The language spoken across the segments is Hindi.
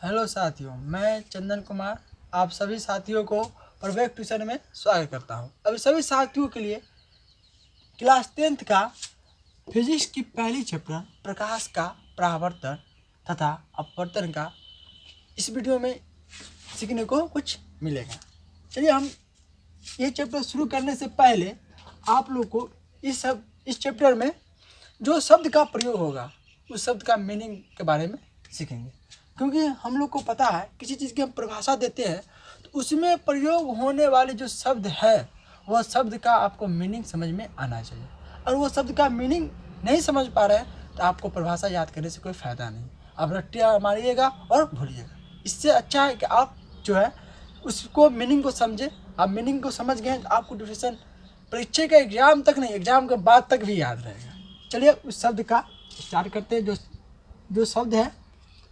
हेलो साथियों, मैं चंदन कुमार आप सभी साथियों को परफेक्ट ट्यूशन में स्वागत करता हूं। अभी सभी साथियों के लिए क्लास 10th का फिजिक्स की पहली चैप्टर प्रकाश का परावर्तन तथा अपवर्तन का इस वीडियो में सीखने को कुछ मिलेगा। चलिए हम ये चैप्टर शुरू करने से पहले आप लोग को इस चैप्टर में जो शब्द का प्रयोग होगा उस शब्द का मीनिंग के बारे में सीखेंगे, क्योंकि हम लोग को पता है किसी चीज़ की हम परिभाषा देते हैं तो उसमें प्रयोग होने वाले जो शब्द है वह शब्द का आपको मीनिंग समझ में आना चाहिए। और वो शब्द का मीनिंग नहीं समझ पा रहे हैं तो आपको परिभाषा याद करने से कोई फ़ायदा नहीं। आप रट्टियाँ मारिएगा और भूलिएगा। इससे अच्छा है कि आप जो है उसको मीनिंग को समझें। आप मीनिंग को समझ गए तो आपको डिफिनेशन परीक्षा का एग्जाम तक नहीं, एग्जाम के बाद तक भी याद रहेगा। चलिए उस शब्द का स्टार्ट करते हैं। जो शब्द है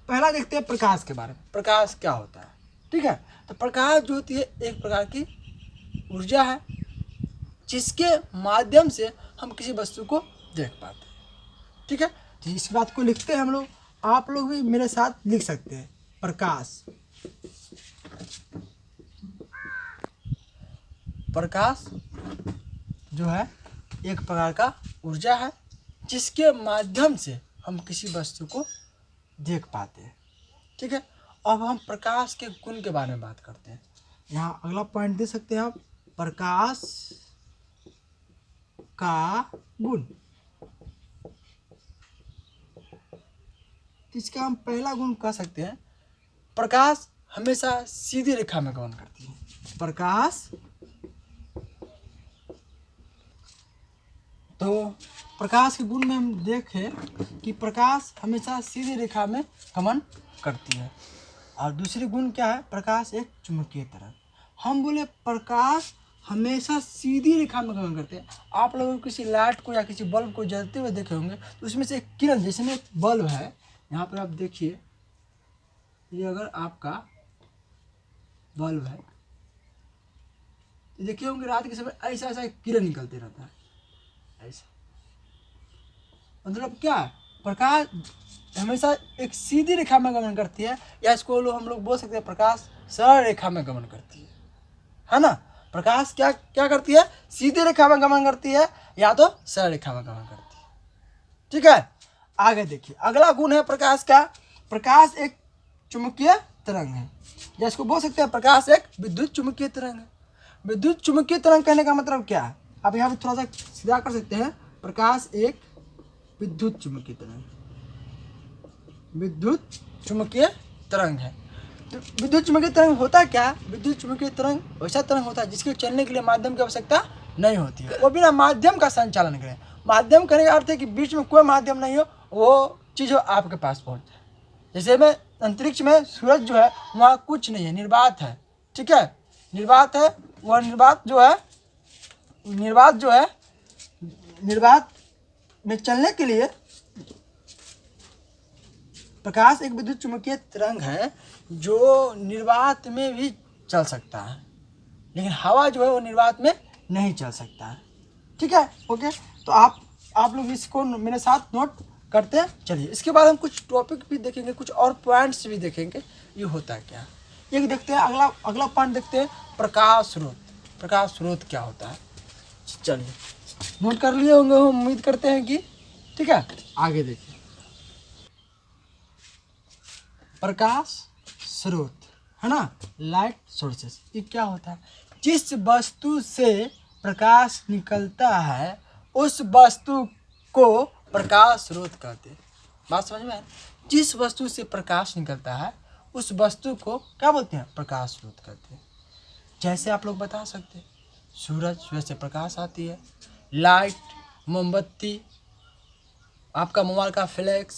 पहला देखते हैं प्रकाश के बारे में। प्रकाश क्या होता है, ठीक है। तो प्रकाश जो होती है एक प्रकार की ऊर्जा है जिसके माध्यम से हम किसी वस्तु को देख पाते हैं, ठीक है। तो इस बात को लिखते हैं हम लोग, आप लोग भी मेरे साथ लिख सकते हैं। प्रकाश, प्रकाश जो है एक प्रकार का ऊर्जा है जिसके माध्यम से हम किसी वस्तु को देख पाते हैं, ठीक है। अब हम प्रकाश के गुण के बारे में बात करते हैं। यहाँ अगला पॉइंट दे सकते हैं आप, प्रकाश का गुण। इसका हम पहला गुण कह सकते हैं, प्रकाश हमेशा सीधी रेखा में गमन करती है। प्रकाश तो प्रकाश के गुण में हम देखें कि प्रकाश हमेशा सीधी रेखा में गमन करती है। और दूसरी गुण क्या है, प्रकाश एक चुंबकीय तरंग। हम बोले प्रकाश हमेशा सीधी रेखा में गमन करते हैं। आप लोगों को किसी लाइट को या किसी बल्ब को जलते हुए देखे होंगे तो उसमें से एक किरण, जैसे में एक बल्ब है यहाँ पर आप देखिए, ये अगर आपका बल्ब है तो देखिए होंगे रात के समय ऐसा ऐसा किरण निकलते रहता है ऐसा। मतलब क्या है, प्रकाश हमेशा एक सीधी रेखा में गमन करती है, या इसको हम लोग बोल सकते हैं प्रकाश सरल रेखा में गमन करती है ना। प्रकाश क्या क्या करती है, सीधी रेखा में गमन करती है या तो सरल रेखा में गमन करती है, ठीक है। आगे देखिए अगला गुण है प्रकाश का, प्रकाश एक चुंबकीय तरंग है, या इसको बोल सकते हैं प्रकाश एक विद्युत चुंबकीय तरंग है। विद्युत चुंबकीय तरंग कहने का मतलब क्या है, आप यहाँ पे थोड़ा सा सीधा कर सकते हैं। प्रकाश एक विद्युत चुंबकीय तरंग, विद्युत चुंबकीय तरंग है। तो विद्युत चुंबकीय तरंग होता क्या, विद्युत चुंबकीय तरंग वैसा तरंग होता है जिसके चलने के लिए माध्यम की आवश्यकता नहीं होती है, वो बिना माध्यम का संचालन करें। माध्यम करने का अर्थ है कि बीच में कोई माध्यम नहीं हो, वो चीज़ आपके पास पहुँच जाए। जैसे में अंतरिक्ष में सूरज जो है वहाँ कुछ नहीं है, निर्वात है, ठीक है। निर्वात है, वह निर्वात जो है निर्वात में चलने के लिए प्रकाश एक विद्युत चुंबकीय तरंग है जो निर्वात में भी चल सकता है, लेकिन हवा जो है वो निर्वात में नहीं चल सकता है, ठीक है। ओके, तो आप लोग इसको मेरे साथ नोट करते हैं। चलिए इसके बाद हम कुछ टॉपिक भी देखेंगे, कुछ और पॉइंट्स भी देखेंगे ये होता है क्या। ये देखते हैं अगला पॉइंट देखते हैं, प्रकाश स्रोत। प्रकाश स्रोत क्या होता है, चलिए नोट कर लिए होंगे, हम उम्मीद करते हैं कि, ठीक है। आगे देखिए, प्रकाश स्रोत है ना, लाइट सोर्सेस। ये क्या होता है, जिस वस्तु से प्रकाश निकलता है उस वस्तु को प्रकाश स्रोत कहते हैं। बात समझ में है, जिस वस्तु से प्रकाश निकलता है उस वस्तु को क्या बोलते हैं, प्रकाश स्रोत कहते हैं। जैसे आप लोग बता सकते हैं सूरज से प्रकाश आती है, लाइट, मोमबत्ती, आपका मोबाइल का फ्लैक्स,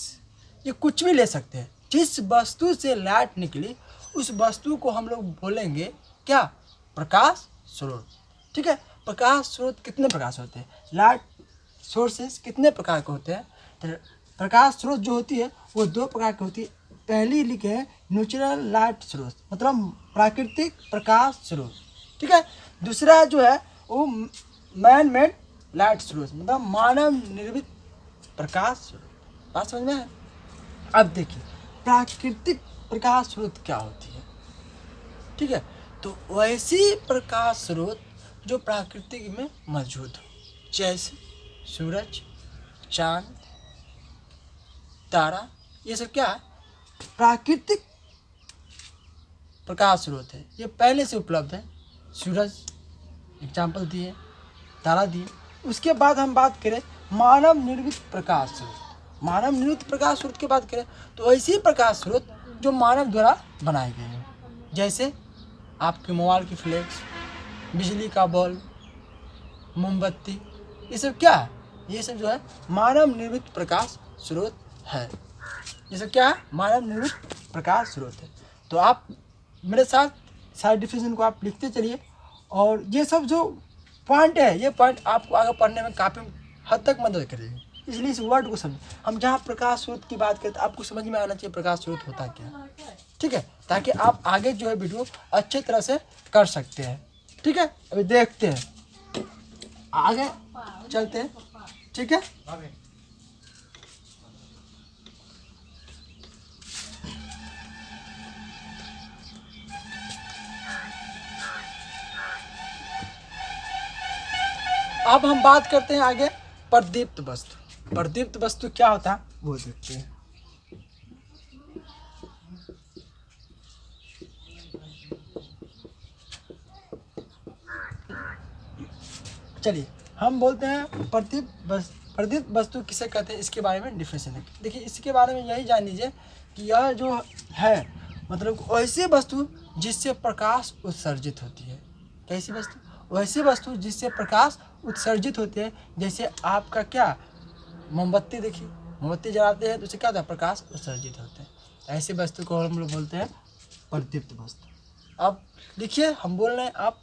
ये कुछ भी ले सकते हैं। जिस वस्तु से लाइट निकली उस वस्तु को हम लोग बोलेंगे क्या, प्रकाश स्रोत, ठीक है। प्रकाश स्रोत कितने प्रकार से होते हैं, लाइट सोर्सेस कितने प्रकार के होते हैं। तो प्रकाश स्रोत जो होती है वो दो प्रकार की होती है। पहली लिखे है नेचुरल लाइट स्रोत, मतलब प्राकृतिक प्रकाश स्रोत, ठीक है। दूसरा जो है वो मैन मेड लाइट स्रोत, मतलब मानव निर्मित प्रकाश स्रोत। बात समझ में है। अब देखिए प्राकृतिक प्रकाश स्रोत क्या होती है। ठीक है, तो वैसी प्रकाश स्रोत जो प्राकृतिक में मौजूद हो, जैसे सूरज, चांद, तारा, ये सब क्या है, प्राकृतिक प्रकाश स्रोत है। ये पहले से उपलब्ध है। सूरज एग्जाम्पल दिए, तारा दिए। उसके बाद हम बात करें मानव निर्मित प्रकाश स्रोत। मानव निर्मित प्रकाश स्रोत की बात करें तो ऐसी प्रकाश स्रोत जो मानव द्वारा बनाए गए हैं, जैसे आपके मोबाइल की फ्लैश, बिजली का बल्ब, मोमबत्ती, ये सब क्या है, ये सब जो है मानव निर्मित प्रकाश स्रोत है। ये सब क्या है, मानव निर्मित प्रकाश स्रोत है। तो आप मेरे साथ सारे डिफिनेशन को आप लिखते चलिए, और ये सब जो पॉइंट है, ये पॉइंट आपको आगे पढ़ने में काफ़ी हद तक मदद करेगी। इसलिए इस वर्ड को समझ, हम जहाँ प्रकाश स्रोत की बात करते हैं आपको समझ में आना चाहिए प्रकाश स्रोत होता क्या। ठीक है, ताकि आप आगे जो है वीडियो अच्छे तरह से कर सकते हैं। ठीक है, अभी देखते हैं, आगे चलते हैं। ठीक है, अब हम बात करते हैं आगे प्रदीप्त वस्तु। प्रदीप्त वस्तु क्या होता है वो देखते हैं। चलिए हम बोलते हैं प्रदीप्त वस्तु किसे कहते हैं, इसके बारे में डिफिनेशन है। देखिए इसके बारे में यही जान लीजिए कि यह जो है मतलब ऐसी वस्तु जिससे प्रकाश उत्सर्जित होती है। कैसी वस्तु, वैसी वस्तु जिससे प्रकाश उत्सर्जित होते हैं। जैसे आपका क्या मोमबत्ती, देखिए मोमबत्ती जलाते हैं तो उससे क्या होता है, प्रकाश उत्सर्जित होते हैं। ऐसी वस्तु को हम लोग बोलते हैं प्रदीप्त वस्तु। अब लिखिए, हम बोल रहे हैं, आप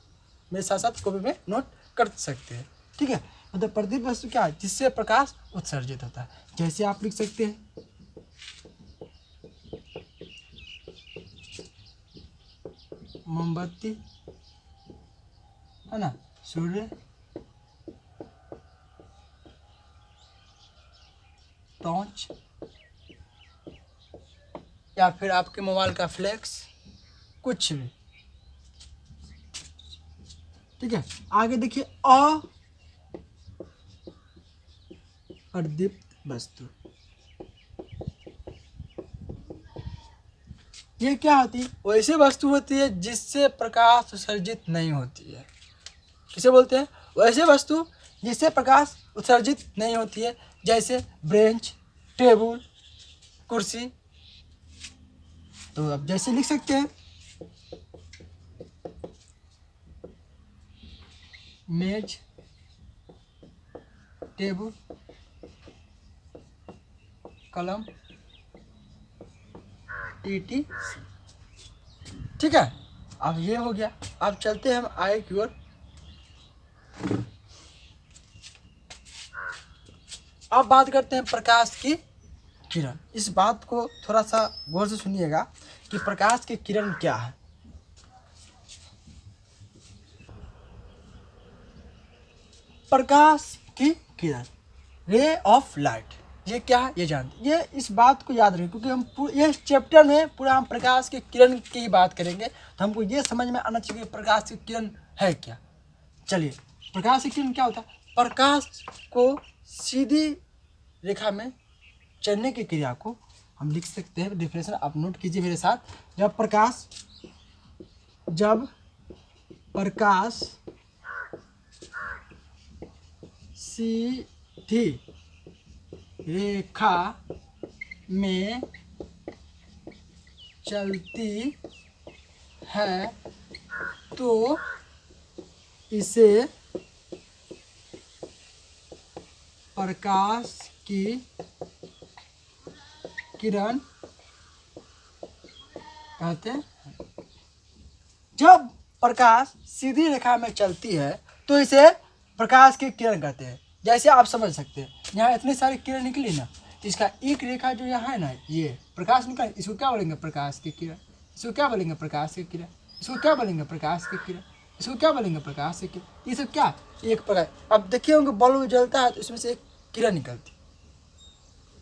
मेरे साथ साथ कॉपी में नोट कर सकते हैं। ठीक है, मतलब प्रदीप्त वस्तु क्या है, जिससे प्रकाश उत्सर्जित होता है। जैसे आप लिख सकते हैं मोमबत्ती, है ना, सूर्य, टॉर्च, या फिर आपके मोबाइल का फ्लैश, कुछ भी। ठीक है, आगे देखिए अप्रदीप्त वस्तु। ये क्या होती है, वैसी वस्तु होती है जिससे प्रकाश उत्सर्जित नहीं होती है। किसे बोलते हैं, वैसे वस्तु जिससे प्रकाश उत्सर्जित नहीं होती है। जैसे बेंच, टेबल, कुर्सी। तो अब जैसे लिख सकते हैं मेज, टेबल, कलम, ईटी। ठीक है, अब ये हो गया। अब चलते हैं हम आगे की ओर। अब बात करते हैं प्रकाश की किरण। इस बात को थोड़ा सा गौर से सुनिएगा कि प्रकाश की किरण क्या है। प्रकाश की किरण, रे ऑफ लाइट, ये क्या है ये जानते, ये इस बात को याद रखें, क्योंकि हम ये चैप्टर में पूरा हम प्रकाश की किरण की ही बात करेंगे। तो हमको ये समझ में आना चाहिए कि प्रकाश की किरण है क्या। चलिए, प्रकाश की किरण क्या होता है, प्रकाश को सीधी रेखा में चलने की क्रिया को हम लिख सकते हैं। डिफिनेशन आप नोट कीजिए मेरे साथ। जब प्रकाश सीधी रेखा में चलती है तो इसे प्रकाश की किरण कहते हैं। जब प्रकाश सीधी रेखा में चलती है तो इसे प्रकाश की किरण कहते हैं। जैसे आप समझ सकते हैं, यहाँ इतनी सारी किरण निकली ना, इसका एक रेखा जो यहाँ है ना, ये प्रकाश निकला, इसको क्या बोलेंगे, प्रकाश की किरण। इसको क्या बोलेंगे, प्रकाश की किरण। इसको क्या बोलेंगे, प्रकाश की किरण। इसको क्या बोलेंगे, प्रकाश की किरण। ये सब क्या, एक प्रकाश। अब देखिए होंगे बल्ब जलता है तो इसमें से एक किरण निकलती है,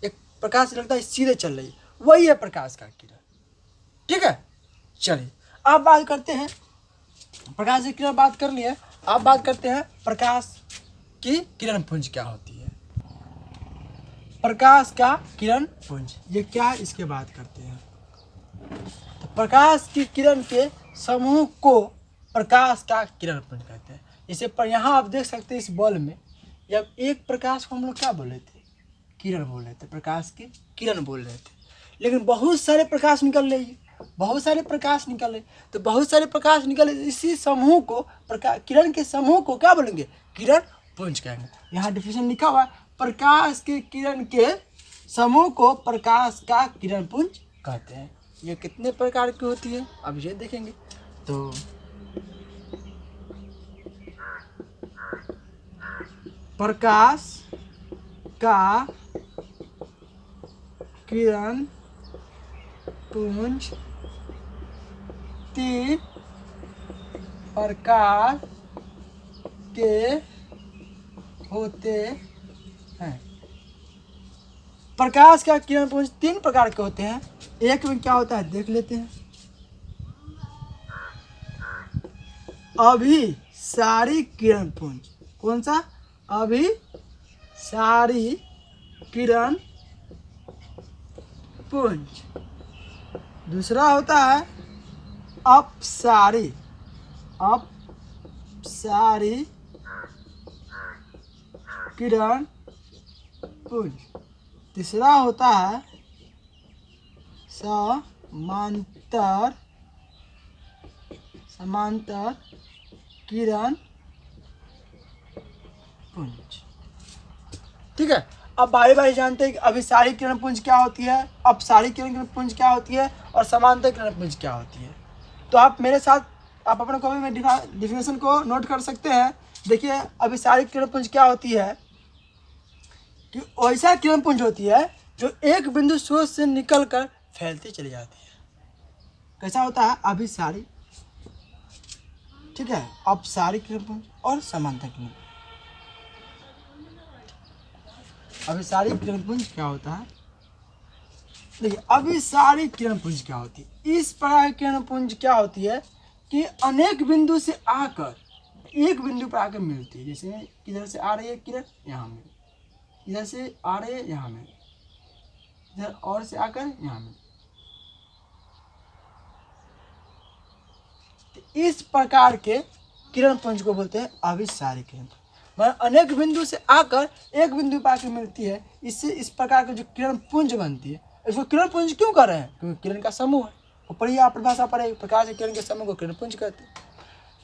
एक प्रकाश निकलता है, सीधे चल रही है, वही है प्रकाश का किरण। ठीक है। चलिए आप बात करते हैं, प्रकाश की किरण बात कर लिए, आप बात करते हैं प्रकाश की किरण पुंज क्या होती है। प्रकाश का किरण पुंज ये क्या है, इसके बात करते हैं। तो प्रकाश की किरण के समूह को प्रकाश का किरण पुंज कहते हैं। इसे पर यहाँ आप देख सकते हैं इस बॉल में, जब एक प्रकाश को हम लोग क्या बोल रहे थे, किरण बोल रहे थे, प्रकाश की किरण बोल रहे थे, लेकिन बहुत सारे प्रकाश निकल रहे हैं, बहुत सारे प्रकाश निकल रहे, तो बहुत सारे प्रकाश निकल रहे, इसी समूह को प्रकाश किरण के समूह को क्या बोलेंगे, किरण पुंज कहेंगे। यहाँ डिफिनेशन लिखा हुआ है, प्रकाश की किरण के समूह को प्रकाश का किरण पुंज कहते हैं। ये कितने प्रकार की होती है अब ये देखेंगे। तो प्रकाश का किरण पुंज 3 प्रकार के होते हैं। प्रकाश का किरण पुंज 3 प्रकार के होते हैं। एक में क्या होता है देख लेते हैं। अभिसारी किरण पुंज, कौन सा, अभिसारी किरण पुंज। दूसरा होता है अपसारी किरण पुंज। तीसरा होता है समांतर किरण पुंज। ठीक है। अब बारी बारी जानते हैं कि अभिसारी किरण पुंज क्या होती है, अपसारी किरण पुंज क्या होती है और समांतर किरण पुंज क्या होती है। तो आप मेरे साथ आप अपने कॉपी में डिफिनेशन को नोट कर सकते हैं। देखिए अभिसारी किरण पुंज क्या होती है कि ऐसा किरण पुंज होती है जो एक बिंदु स्रोत से निकलकर फैलती चली जाती है। कैसा होता है अभिसारी, ठीक है, अपसारी किरण पुंज और समांतर किरण। अभिसारी किरण पुंज क्या होता है, देखिए अभिसारी किरण पुंज क्या होती है। इस प्रकार की किरण पुंज क्या होती है कि अनेक बिंदु से आकर एक बिंदु पर आकर मिलती है। जैसे इधर से आ रही है किरण, यहाँ में, इधर से आ रही है यहाँ में, इधर और से आकर यहाँ में। तो इस प्रकार के किरण पुंज को बोलते हैं अभिसारी किरण पुंज। मतलब अनेक बिंदु से आकर एक बिंदु पर आकर मिलती है, इससे इस प्रकार की जो किरण पुंज बनती है, इसको किरण पुंज क्यों कर रहे हैं, क्योंकि किरण का समूह है। ऊपर ही आप परिभाषा पढ़े, प्रकाश किरण के समूह को किरण पुंज कहते हैं।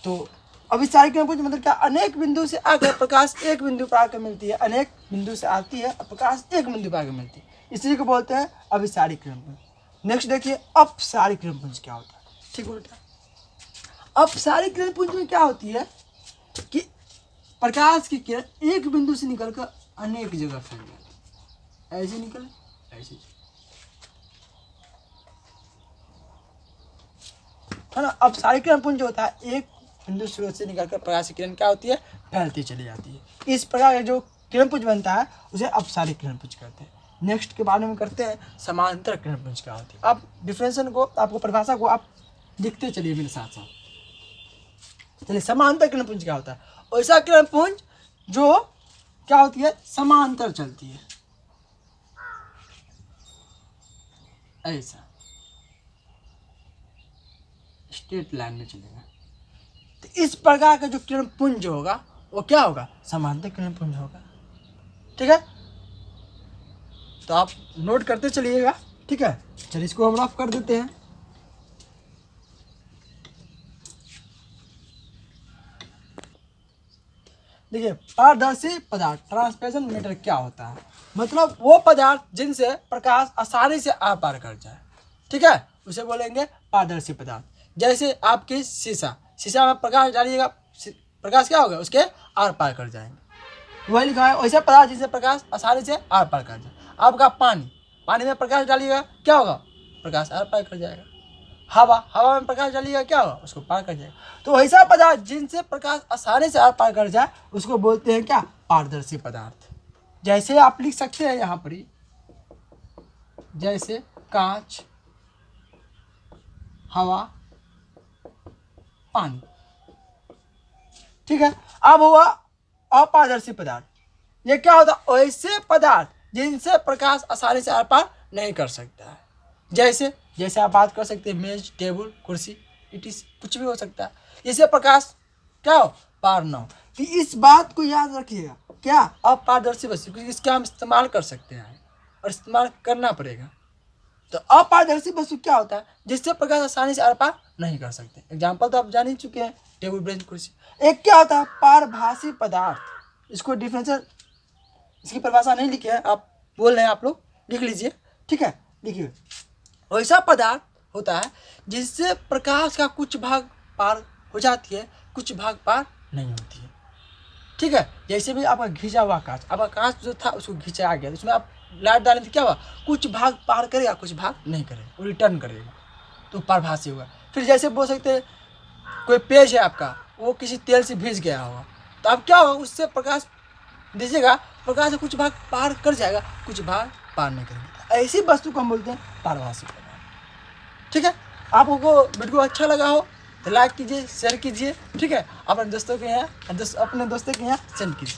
तो अभिसारी किरण पुंज मतलब क्या, अनेक बिंदु से आकर प्रकाश एक बिंदु पर आकर मिलती है, अनेक बिंदु से आती है और प्रकाश एक बिंदु पर आकर मिलती है, इसी को बोलते हैं अभिसारी किरण पुंज। नेक्स्ट देखिए अपसारी किरण पुंज क्या होता है, ठीक उल्टा। अपसारी किरण पुंज में क्या होती है कि प्रकाश की किरण एक बिंदु से निकलकर अनेक जगह फैल जाती है, ऐसे निकले ऐसे, है ना। अपसारी किरण पुंज जो होता है एक बिंदु स्रोत से निकलकर प्रकाश की किरण क्या होती है, फैलती चली जाती है। इस प्रकार जो किरण पुंज बनता है उसे अपसारी किरण पुंज कहते हैं। नेक्स्ट के बारे में करते हैं समांतर किरण पुंज क्या होती है। आप डिफरेंशन को, आपको परिभाषा को आप लिखते चलिए मेरे साथ साथ। चलिए समांतर किरण पुंज क्या होता है, ऐसा किरण पुंज जो क्या होती है, समांतर चलती है, ऐसा स्ट्रेट लाइन में चलेगा। तो इस प्रकार का जो किरण पुंज होगा वो क्या होगा, समांतर किरण पुंज होगा। ठीक है, तो आप नोट करते चलिएगा। ठीक है, चलिए इसको हम रफ कर देते हैं। देखिए पारदर्शी पदार्थ ट्रांसपेरेंट मैटर क्या होता है, मतलब वो पदार्थ जिनसे प्रकाश आसानी से आर पार कर जाए। ठीक है, उसे बोलेंगे पारदर्शी पदार्थ। जैसे आपकी शीशा, शीशा में प्रकाश डालिएगा, प्रकाश क्या होगा, उसके आर पार कर जाएंगे। वही लिखा है, वैसे पदार्थ जिनसे प्रकाश आसानी से आर पार कर जाए। आपका पानी, पानी में प्रकाश डालिएगा क्या होगा, प्रकाश आर पार कर जाएगा। हवा, हवा में प्रकाश डालिएगा क्या होगा, उसको पार कर जाएगा। तो ऐसा पदार्थ जिनसे प्रकाश आसानी से आर पार कर जाए उसको बोलते हैं क्या, पारदर्शी पदार्थ। जैसे आप लिख सकते हैं यहाँ पर ही, जैसे कांच, हवा, पानी। ठीक है। अब हुआ अपारदर्शी पदार्थ। ये क्या होता है? ऐसे पदार्थ जिनसे प्रकाश आसानी से आर पार नहीं कर सकता है। जैसे आप बात कर सकते हैं मेज, टेबल, कुर्सी, इटिस, कुछ भी हो सकता है। इससे प्रकाश क्या हो? पार ना हो। तो इस बात को याद रखिएगा, क्या अपारदर्शी वस्तु, क्योंकि इसका हम इस्तेमाल कर सकते हैं और इस्तेमाल करना पड़ेगा। तो अपारदर्शी वस्तु क्या होता है? जिससे प्रकाश आसानी से आर पार नहीं कर सकते। एग्जाम्पल तो आप जान ही चुके हैं, टेबल, बेंच, कुर्सी। एक क्या होता है? पारभासी पदार्थ। इसको डिफरेंशियल, इसकी परिभाषा नहीं लिखी है, आप बोल रहे हैं, आप लोग लिख लीजिए। ठीक है, लिखिए। वैसा पदार्थ होता है जिससे प्रकाश का कुछ भाग पार हो जाती है, कुछ भाग पार नहीं होती है। ठीक है। जैसे भी आपका घिंचा हुआ कांच, आपका कांच जो था उसको घिंचाया गया, उसमें आप लाइट डालें तो क्या हुआ? कुछ भाग पार करेगा, कुछ भाग नहीं करेगा, वो रिटर्न करेगा, तो पारभासी होगा। फिर जैसे बोल सकते हैं कोई पेज है आपका, वो किसी तेल से भीज गया होगा, तो अब क्या होगा? उससे प्रकाश दीजिएगा, प्रकाश से कुछ भाग पार कर जाएगा, कुछ भाग पार नहीं करेगा। ऐसी वस्तु को हम बोलते हैं पारभासी पदार्थ। ठीक है। आपको वीडियो अच्छा लगा हो तो लाइक कीजिए, शेयर कीजिए। ठीक है। अपने दोस्तों के यहाँ सेंड कीजिए।